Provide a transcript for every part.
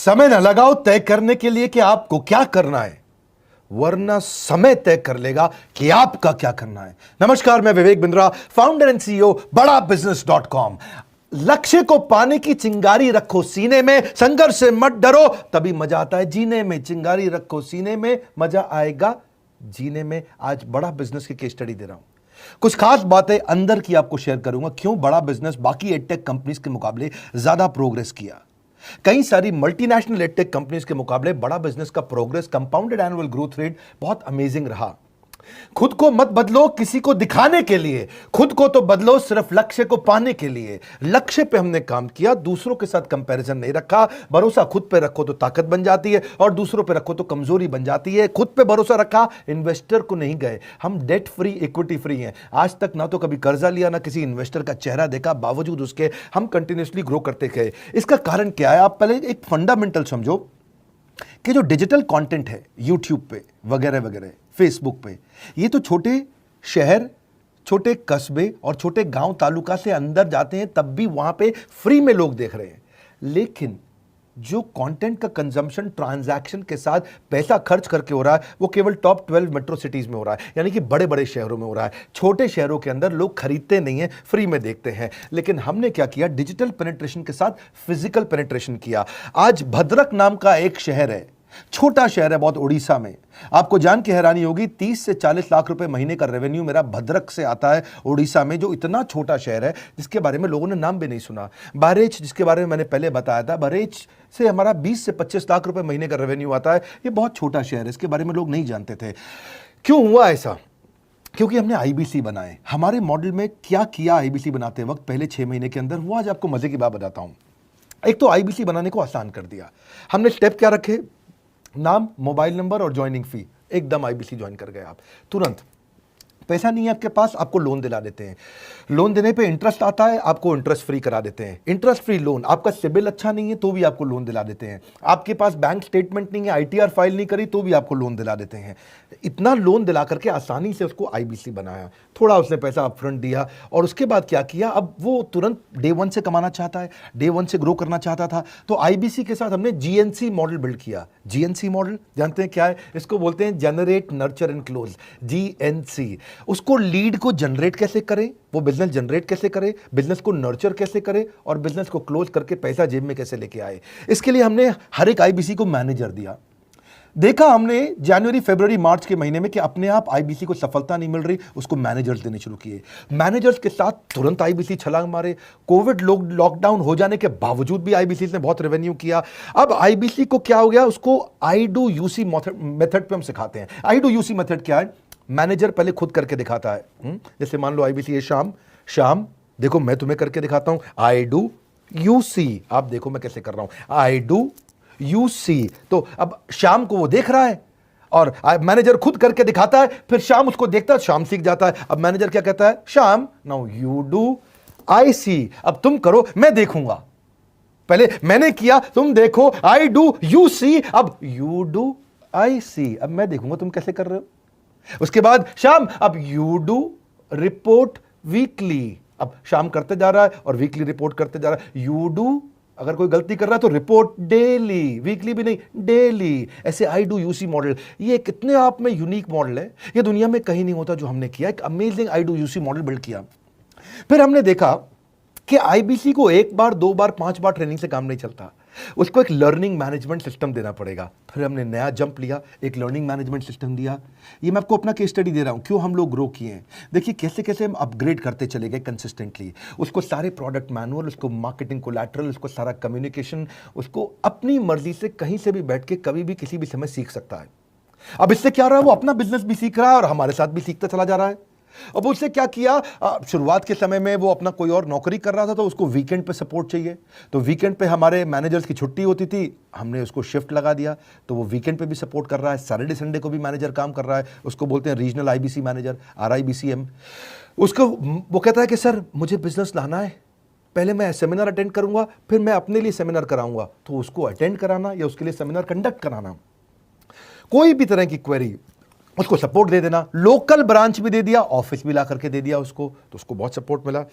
समय न लगाओ तय करने के लिए कि आपको क्या करना है, वरना समय तय कर लेगा कि आपका क्या करना है। नमस्कार, मैं Vivek Bindra, founder and CEO बड़ा बिजनेस.com। लक्ष्य को पाने की चिंगारी रखो सीने में, संघर्ष से मत डरो, तभी मजा आता है जीने में। चिंगारी रखो सीने में, मजा आएगा जीने में। आज बड़ा बिजनेस की केस स्टडी दे रहा हूं, कुछ खास बातें अंदर की आपको शेयर करूंगा। क्यों बड़ा बिजनेस बाकी एडटेक कंपनीज के मुकाबले ज्यादा प्रोग्रेस किया। कई सारी मल्टीनेशनल एडटेक कंपनीज के मुकाबले बड़ा बिजनेस का progress, compounded annual growth rate बहुत अमेजिंग रहा। खुद को मत बदलो किसी को दिखाने के लिए, खुद को तो बदलो सिर्फ लक्ष्य को पाने के लिए। लक्ष्य पे हमने काम किया, दूसरों के साथ कंपैरिजन नहीं रखा। भरोसा खुद पे रखो तो ताकत बन जाती है, और दूसरों पे रखो तो कमजोरी बन जाती है। खुद पे भरोसा रखा, इन्वेस्टर को नहीं गए। हम डेट फ्री, इक्विटी फ्री हैं। आज तक ना तो कभी कर्जा लिया, ना किसी इन्वेस्टर का चेहरा देखा, बावजूद उसके हम कंटिन्यूसली ग्रो करते गए। इसका कारण क्या है? आप पहले एक फंडामेंटल समझो कि जो डिजिटल कंटेंट है यूट्यूब पे वगैरह वगैरह, फेसबुक पे, ये तो छोटे शहर, छोटे कस्बे और छोटे गांव तालुका से अंदर जाते हैं, तब भी वहां पे फ्री में लोग देख रहे हैं। लेकिन जो कंटेंट का कंजम्पशन ट्रांजैक्शन के साथ पैसा खर्च करके हो रहा है, वो केवल टॉप 12 मेट्रो सिटीज में हो रहा है, यानी कि बड़े बड़े शहरों में हो रहा है। छोटे शहरों के अंदर लोग खरीदते नहीं हैं, फ्री में देखते हैं। लेकिन हमने क्या किया? डिजिटल पेनिट्रेशन के साथ फिजिकल पेनिट्रेशन किया। आज भद्रक नाम का एक शहर है, छोटा शहर है बहुत, उड़ीसा में। आपको जान के हैरानी होगी, 30 से 40 लाख रुपए महीने का रेवेन्यू मेरा भद्रक से आता है, उड़ीसा में, जो इतना छोटा शहर है जिसके बारे में लोगों ने नाम भी नहीं सुना। बहरेच, जिसके बारे में मैंने पहले बताया था, बहरेच से हमारा 20 से 25 लाख रुपए महीने का रेवेन्यू आता है। ये बहुत छोटा शहर है, इसके बारे में लोग नहीं जानते थे। क्यों हुआ ऐसा? क्योंकि हमने आईबीसी बनाए। हमारे मॉडल में क्या किया आईबीसी बनाते वक्त पहले 6 महीने के अंदर, वो आज आपको मजे की बात बताता हूं। एक तो आईबीसी बनाने को आसान कर दिया हमने। स्टेप क्या रखे? नाम, मोबाइल नंबर और ज्वाइनिंग फी, एकदम आईबीसी ज्वाइन कर गए आप तुरंत। पैसा नहीं है आपके पास, आपको लोन दिला देते हैं। लोन देने पे इंटरेस्ट आता है, आपको इंटरेस्ट फ्री करा देते हैं। Interest free loan. आपका सिबिल अच्छा नहीं है तो भी आपको लोन दिला देते हैं। आपके पास बैंक स्टेटमेंट नहीं है, आईटीआर फाइल नहीं करी तो भी आपको लोन दिला देते हैं। इतना लोन दिला करके आसानी से उसको आईबीसी बनाया। थोड़ा उसने पैसा अपफ्रंट दिया, और उसके बाद क्या किया? अब वो तुरंत डे 1 से कमाना चाहता है, डे 1 से ग्रो करना चाहता था। तो आईबीसी के साथ हमने जीएनसी मॉडल बिल्ड किया। जीएनसी मॉडल जानते हैं क्या है? इसको बोलते हैं generate, nurture and close, GNC. उसको लीड को जनरेट कैसे करें, वो बिजनेस जनरेट कैसे करे, बिजनेस को नर्चर कैसे करे, और बिजनेस को क्लोज करके पैसा जेब में कैसे लेके आए। इसके लिए हमने हर एक आईबीसी को मैनेजर दिया। देखा हमने जनवरी, फरवरी, मार्च के महीने में कि अपने आप आईबीसी को सफलता नहीं मिल रही, उसको मैनेजर्स देने शुरू किए। मैनेजर्स के साथ तुरंत आईबीसी छलांग मारे। कोविड लॉकडाउन हो जाने के बावजूद भी आईबीसी ने बहुत रेवेन्यू किया। अब आईबीसी को क्या हो गया? उसको आई डू यूसी मेथड पे हम सिखाते हैं। आई डू यूसी मेथड क्या है? मैनेजर पहले खुद करके दिखाता है। जैसे मान लो आईबीसी है, शाम देखो मैं तुम्हें करके दिखाता हूं, आई डू यू सी। आप देखो मैं कैसे कर रहा हूं, आई डू यू सी। तो अब शाम को वो देख रहा है, और मैनेजर खुद करके दिखाता है, फिर शाम उसको देखता है, शाम सीख जाता है। अब मैनेजर क्या कहता है? शाम, नाउ यू डू, आई सी। अब तुम करो, मैं देखूंगा। पहले मैंने किया, तुम देखो, आई डू यू सी, अब यू डू आई सी, अब मैं देखूंगा तुम कैसे कर रहे हो। उसके बाद शाम, अब यू डू रिपोर्ट वीकली। अब शाम करते जा रहा है और वीकली रिपोर्ट करते जा रहा है। यू डू, अगर कोई गलती कर रहा है तो रिपोर्ट डेली, वीकली भी नहीं, डेली। ऐसे आई डू यूसी मॉडल, ये कितने आप में यूनिक मॉडल है, ये दुनिया में कहीं नहीं होता जो हमने किया। एक amazing I do UC model build किया। फिर हमने देखा कि आईबीसी को 1 बार, 2 बार, 5 बार ट्रेनिंग से काम नहीं चलता, उसको एक लर्निंग मैनेजमेंट सिस्टम देना पड़ेगा। फिर हमने नया जंप लिया, एक लर्निंग मैनेजमेंट सिस्टम दिया। ये मैं आपको अपना केस स्टडी दे रहा हूं, क्यों हम लोग ग्रो किए हैं। देखिए कैसे कैसे हम अपग्रेड करते चले गए कंसिस्टेंटली। उसको सारे प्रोडक्ट मैनुअल, उसको मार्केटिंग कोलैटरल, उसको सारा कम्युनिकेशन, उसको अपनी मर्जी से कहीं से भी बैठ के कभी भी किसी भी समय सीख सकता है। अब इससे क्या रहा है? वो अपना बिजनेस भी सीख रहा है और हमारे साथ भी सीखता चला जा रहा है। अब उससे क्या किया? शुरुआत के समय में वो अपना कोई और नौकरी कर रहा था, तो उसको वीकेंड पे सपोर्ट चाहिए। तो वीकेंड पे हमारे मैनेजर्स की छुट्टी होती थी, हमने उसको शिफ्ट लगा दिया, तो वो वीकेंड पे भी सपोर्ट कर रहा है। सैटरडे संडे को भी मैनेजर काम कर रहा है, उसको बोलते हैं रीजनल आईबीसी मैनेजर, RIBCM। उसको वो कहता है कि सर मुझे बिजनेस लाना है, पहले मैं सेमिनार अटेंड करूंगा, फिर मैं अपने लिए सेमिनार कराऊंगा। तो उसको अटेंड कराना या उसके लिए सेमिनार कंडक्ट कराना, कोई भी तरह की क्वेरी, उसको सपोर्ट दे देना, लोकल ब्रांच भी दे दिया, ऑफिस भी ला करके दे दिया उसको, तो उसको बहुत सपोर्ट मिला।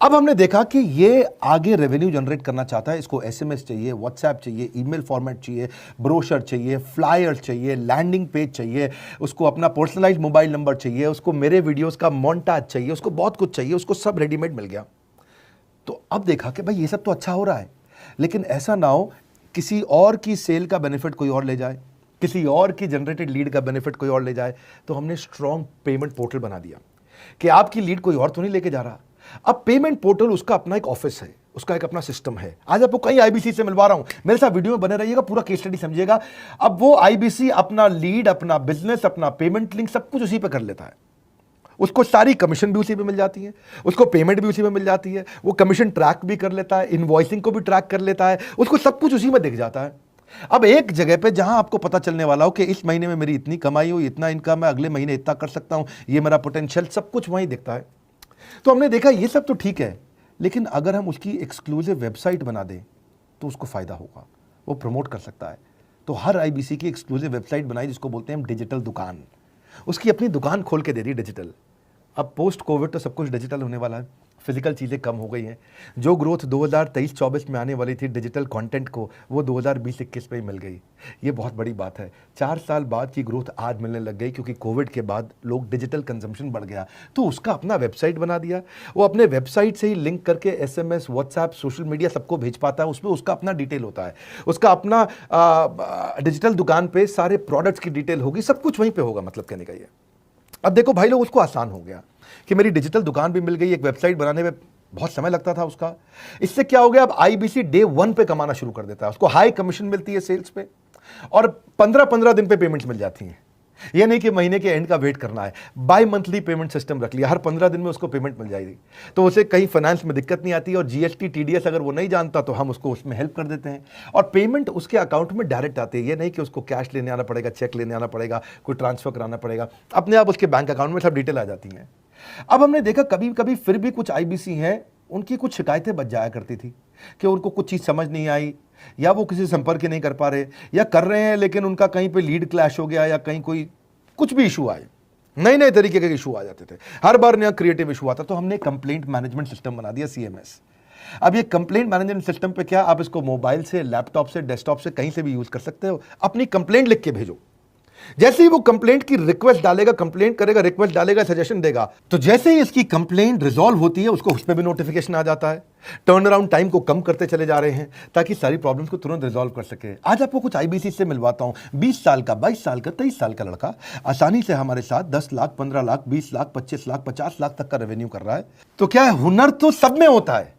अब हमने देखा कि ये आगे रेवेन्यू जनरेट करना चाहता है, इसको एसएमएस चाहिए, व्हाट्सएप चाहिए, ईमेल फॉर्मेट चाहिए, ब्रोशर चाहिए, फ्लायर चाहिए, लैंडिंग पेज चाहिए, उसको अपना पर्सनलाइज्ड मोबाइल नंबर चाहिए, उसको मेरे वीडियोस का मोन्टाज चाहिए, उसको बहुत कुछ चाहिए, उसको सब रेडीमेड मिल गया। तो अब देखा कि भाई ये सब तो अच्छा हो रहा है, लेकिन ऐसा ना हो किसी और की सेल का बेनिफिट कोई और ले जाए, किसी और की जनरेटेड लीड का बेनिफिट कोई और ले जाए। तो हमने स्ट्रॉन्ग पेमेंट पोर्टल बना दिया कि आपकी लीड कोई और तो नहीं लेके जा रहा। अब पेमेंट पोर्टल उसका अपना एक ऑफिस है, उसका एक अपना सिस्टम है। आज आपको कई आईबीसी से मिलवा रहा हूं, मेरे साथ वीडियो में बने रहिएगा, पूरा केस स्टडी समझिएगा। अब वो आईबीसी अपना लीड, अपना बिजनेस, अपना पेमेंट लिंक सब कुछ उसी पे कर लेता है। उसको सारी कमीशन भी उसी पे मिल जाती है, उसको पेमेंट भी उसी में मिल जाती है, वो कमीशन ट्रैक भी कर लेता है, इनवॉइसिंग को भी ट्रैक कर लेता है, उसको सब कुछ उसी में दिख जाता है। अब एक जगह पे जहां आपको पता चलने वाला हो कि इस महीने में मेरी इतनी कमाई हो, इतना इनकम है, अगले महीने इतना कर सकता हूं, ये मेरा पोटेंशियल, सब कुछ वहीं दिखता है। तो हमने देखा ये सब तो ठीक है, लेकिन अगर हम उसकी एक्सक्लूसिव वेबसाइट बना दें तो उसको फायदा होगा, वो प्रमोट कर सकता है। तो हर आईबीसी की एक्सक्लूसिव वेबसाइट बनाई, जिसको बोलते हैं हम डिजिटल दुकान। उसकी अपनी दुकान खोल के दे दी डिजिटल। अब पोस्ट कोविड तो सब कुछ डिजिटल होने वाला है, फिजिकल चीज़ें कम हो गई हैं। जो ग्रोथ 2023-24 में आने वाली थी डिजिटल कंटेंट को, वो 2020-21 में ही मिल गई। ये बहुत बड़ी बात है। 4 साल बाद की ग्रोथ आज मिलने लग गई, क्योंकि कोविड के बाद लोग डिजिटल कंजम्पशन बढ़ गया। तो उसका अपना वेबसाइट बना दिया, वो अपने वेबसाइट से ही लिंक करके एसएमएस, व्हाट्सएप, सोशल मीडिया सबको भेज पाता है। उसमें उसका अपना डिटेल होता है, उसका अपना डिजिटल दुकान पे सारे प्रोडक्ट्स की डिटेल होगी, सब कुछ वहीं पर होगा। मतलब कहने का ये, अब देखो भाई लोग, उसको आसान हो गया कि मेरी डिजिटल दुकान भी मिल गई। एक वेबसाइट बनाने में बहुत समय लगता था उसका। इससे क्या हो गया, अब आईबीसी डे 1 पे कमाना शुरू कर देता है। उसको हाई कमीशन मिलती है सेल्स पे, और 15-15 दिन पे पेमेंट्स मिल जाती हैं। ये नहीं कि महीने के एंड का वेट करना है, बाई मंथली पेमेंट सिस्टम रख लिया, हर 15 दिन में उसको पेमेंट मिल जाएगी। तो उसे कहीं फाइनेंस में दिक्कत नहीं आती, और जीएसटी, टीडीएस अगर वो नहीं जानता तो हम उसको उसमें हेल्प कर देते हैं, और पेमेंट उसके अकाउंट में डायरेक्ट आती है। ये नहीं कि उसको कैश लेने आना पड़ेगा, चेक लेने आना पड़ेगा, कोई ट्रांसफर कराना पड़ेगा, अपने आप उसके बैंक अकाउंट में सब डिटेल आ जाती हैं। अब हमने देखा कभी कभी फिर भी कुछ आईबीसी हैं, उनकी कुछ शिकायतें बच जाया करती थी कि उनको कुछ चीज़ समझ नहीं आई, या वो किसी संपर्क ही नहीं कर पा रहे, या कर रहे हैं लेकिन उनका कहीं पे लीड क्लैश हो गया, या कहीं कोई कुछ भी इशू आए, नए नए तरीके के इशू आ जाते थे, हर बार नया क्रिएटिव इशू आता। तो हमने कंप्लेंट मैनेजमेंट सिस्टम बना दिया, सीएमएस। अब ये कंप्लेंट मैनेजमेंट सिस्टम पे क्या, आप इसको मोबाइल से, लैपटॉप से, डेस्कटॉप से, कहीं से भी यूज कर सकते हो। अपनी कंप्लेंट लिख के भेजो, जैसे ही वो कंप्लेंट की रिक्वेस्ट डालेगा, कंप्लेंट करेगा, रिक्वेस्ट डालेगा, सजेशन देगा, तो जैसे ही इसकी कंप्लेंट रिजॉल्व होती है, उसको उस पर भी नोटिफिकेशन आ जाता है। टर्न अराउंड टाइम को कम करते चले जा रहे हैं, ताकि सारी प्रॉब्लम्स को तुरंत रिजॉल्व कर सके। आज आपको कुछ आईबीसी से मिलवाता हूं। 20 साल का, 22 साल का, 23 साल का लड़का आसानी से हमारे साथ 10 लाख, 15 लाख, 20 लाख, 25 लाख, 50 लाख तक का रेवेन्यू कर रहा है। तो क्या है, हुनर तो सब में होता है,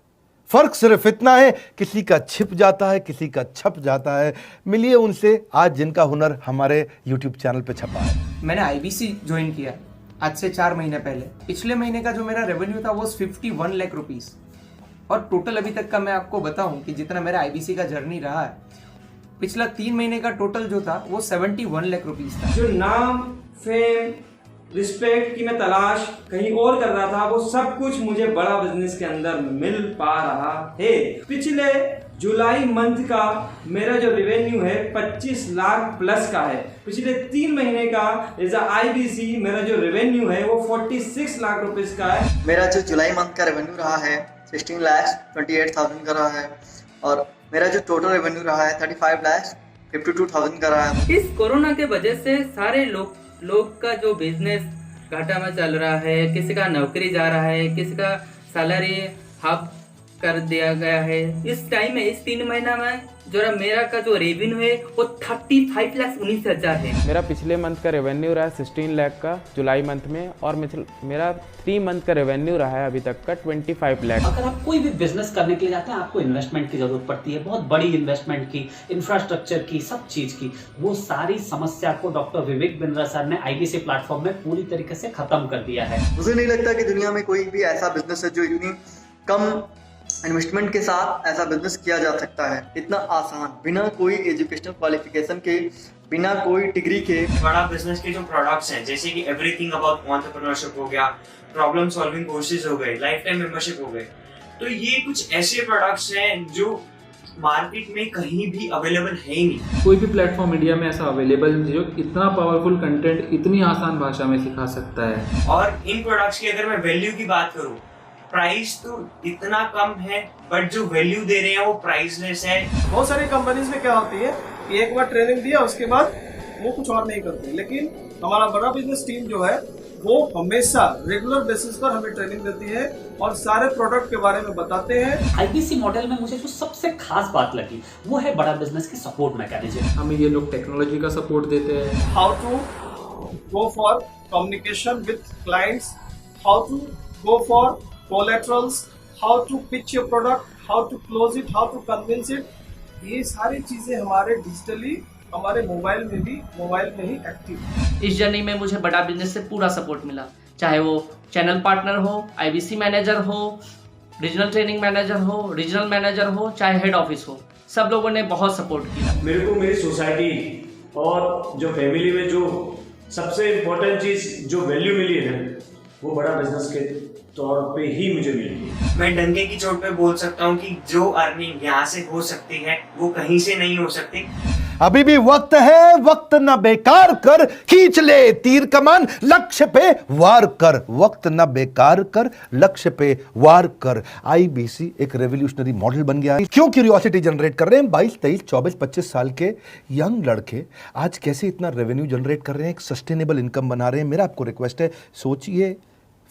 फर्क सिर्फ इतना है, किसी का छिप जाता है, किसी का छप जाता है। मिलिए उनसे आज, जिनका हुनर हमारे YouTube चैनल पे छपा है। मैंने आईबीसी ज्वाइन किया आज से 4 महीने पहले। पिछले महीने का जो मेरा रेवेन्यू था वो 51 लाख रुपीस, और टोटल अभी तक का मैं आपको बताऊं कि जितना मेरा आईबीसी का जर्नी रहा है, पिछला 3 महीने का टोटल जो था वो 71 लाख रुपीस था। जो नाम, फेम, रिस्पेक्ट की मैं तलाश कहीं और कर रहा था, वो सब कुछ मुझे बड़ा बिजनेस के अंदर मिल पा रहा है। पिछले जुलाई मंथ का मेरा जो रेवेन्यू है 25 लाख प्लस का है। पिछले 3 महीने का एज आईबीसी मेरा जो रेवेन्यू है वो 46 लाख रुपीस का है। मेरा जो जुलाई मंथ का रेवेन्यू रहा है 16,28,000 का रहा है, और मेरा जो टोटल रेवेन्यू रहा है 35,52,000 का रहा है। इस कोरोना के वजह से सारे लोग का जो बिजनेस घाटा में चल रहा है, किसी का नौकरी जा रहा है, किसी का सैलरी हाफ कर दिया गया है। इस टाइम में, इस 3 महीना में जो मेरा का जो रेवेन्यू है वो 35,19,000 है। मेरा पिछले मंथ का रेवेन्यू रहा है 16 लाख का जुलाई मंथ में, और मेरा 3 मंथ का रेवेन्यू रहा है अभी तक का 25 लाख। अगर आप कोई भी बिजनेस करने के लिए जाते हैं, आपको इन्वेस्टमेंट की जरूरत पड़ती है, बहुत बड़ी इन्वेस्टमेंट की, इंफ्रास्ट्रक्चर की, सब चीज की। वो सारी समस्या को डॉक्टर विवेक बिंद्रा सर ने आईबीसी प्लेटफॉर्म में पूरी तरीके से खत्म कर दिया है। मुझे नहीं लगता कि दुनिया में कोई भी ऐसा बिजनेस है जो इतनी कम इन्वेस्टमेंट के साथ ऐसा बिजनेस किया जा सकता है, इतना आसान, बिना कोई एजुकेशनल क्वालिफिकेशन के, बिना कोई डिग्री के। बड़ा बिजनेस के जो प्रोडक्ट्स हैं, जैसे कि एवरीथिंग अबाउट एंटरप्रेन्योरशिप हो गया, प्रॉब्लम सॉल्विंग कोर्सेज हो गए, लाइफ टाइम मेंबरशिप हो गए, तो ये कुछ ऐसे प्रोडक्ट्स हैं जो मार्केट में कहीं भी अवेलेबल है ही नहीं। कोई भी प्लेटफॉर्म इंडिया में ऐसा अवेलेबल नहीं जो इतना पावरफुल कंटेंट इतनी आसान भाषा में सिखा सकता है। और इन प्रोडक्ट्स की अगर मैं वैल्यू की बात करूं, प्राइस तो इतना कम है बट जो वैल्यू दे रहे हैं वो प्राइसलेस है। बहुत सारी कंपनीज में क्या होती है कि एक बार ट्रेनिंग दिया उसके बाद वो कुछ और नहीं करते, लेकिन हमारा बड़ा बिजनेस टीम जो है वो हमेशा रेगुलर बेसिस पर हमें ट्रेनिंग देती है और सारे प्रोडक्ट के बारे में बताते हैं। आईबीसी मॉडल में मुझे जो सबसे खास बात लगी वो है बड़ा बिजनेस की सपोर्ट मैकेनिज्म। हमें ये लोग टेक्नोलॉजी का सपोर्ट देते हैं। How to go for communication with clients, how to go for collaterals, how to pitch your product, how to close it, how to convince it, ये सारी चीजें हमारे डिजिटली हमारे मोबाइल में ही एक्टिव। इस जर्नी में मुझे बड़ा बिजनेस से पूरा सपोर्ट मिला, चाहे वो चैनल पार्टनर हो, आईबीसी मैनेजर हो, रीजनल ट्रेनिंग मैनेजर हो, रीजनल मैनेजर हो, चाहे हेड ऑफिस हो, सब लोगों ने बहुत सपोर्ट किया। मेरे को मेरी सोसाइटी और जो फैमिली में जो सबसे इम्पोर्टेंट चीज जो वैल्यू मिली है ना, वो बड़ा बिजनेस के तौर पे ही मुझे मिली। मैं डंके की चोट पे बोल सकता हूँ कि जो अर्निंग यहाँ से हो सकती है वो कहीं से नहीं हो सकती। अभी भी वक्त है, वक्त न बेकार कर, खींच ले तीर कमान, लक्ष्य पे वार कर, वक्त न बेकार कर, लक्ष्य पे वार कर। आईबीसी एक रेवोल्यूशनरी मॉडल बन गया है। क्यों क्यूरियोसिटी जनरेट कर रहे हैं 22, 23, 24, 25 साल के यंग लड़के आज कैसे इतना रेवेन्यू जनरेट कर रहे हैं, एक सस्टेनेबल इनकम बना रहे हैं। मेरा आपको रिक्वेस्ट है, सोचिए,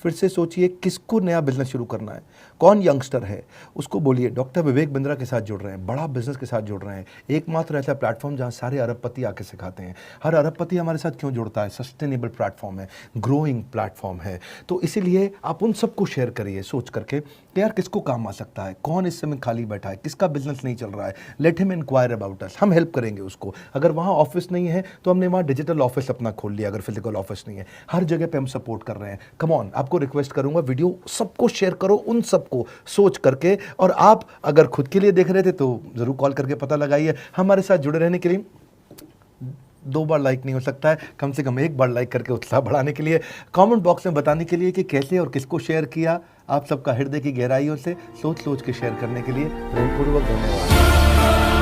फिर से सोचिए, किसको नया बिजनेस शुरू करना है, कौन यंगस्टर है, उसको बोलिए डॉक्टर विवेक बिंद्रा के साथ जुड़ रहे हैं, बड़ा बिजनेस के साथ जुड़ रहे हैं। एकमात्र ऐसा प्लेटफॉर्म जहां सारे अरबपति आके सिखाते हैं। हर अरबपति हमारे साथ क्यों जुड़ता है? सस्टेनेबल प्लेटफॉर्म है, ग्रोइंग प्लेटफॉर्म है। तो इसीलिए आप उन सबको शेयर करिए सोच करके कि यार किसको काम आ सकता है, कौन इस समय खाली बैठा है, किसका बिजनेस नहीं चल रहा है, let him inquire about us, हम हेल्प करेंगे उसको। अगर वहाँ ऑफिस नहीं है तो हमने वहाँ डिजिटल ऑफिस अपना खोल लिया, अगर फिजिकल ऑफिस नहीं है, हर जगह पे हम सपोर्ट कर रहे हैं। कम ऑन, आपको रिक्वेस्ट करूंगा वीडियो सबको शेयर करो, उन सबको सोच करके। और आप अगर खुद के लिए देख रहे थे तो जरूर कॉल करके पता लगाइए। हमारे साथ जुड़े रहने के लिए 2 बार लाइक नहीं हो सकता है, कम से कम 1 बार लाइक करके उत्साह बढ़ाने के लिए, कमेंट बॉक्स में बताने के लिए कि कैसे और किसको शेयर किया। आप सबका हृदय की गहराइयों से सोच सोच के शेयर करने के लिए प्रेमपूर्वक धन्यवाद।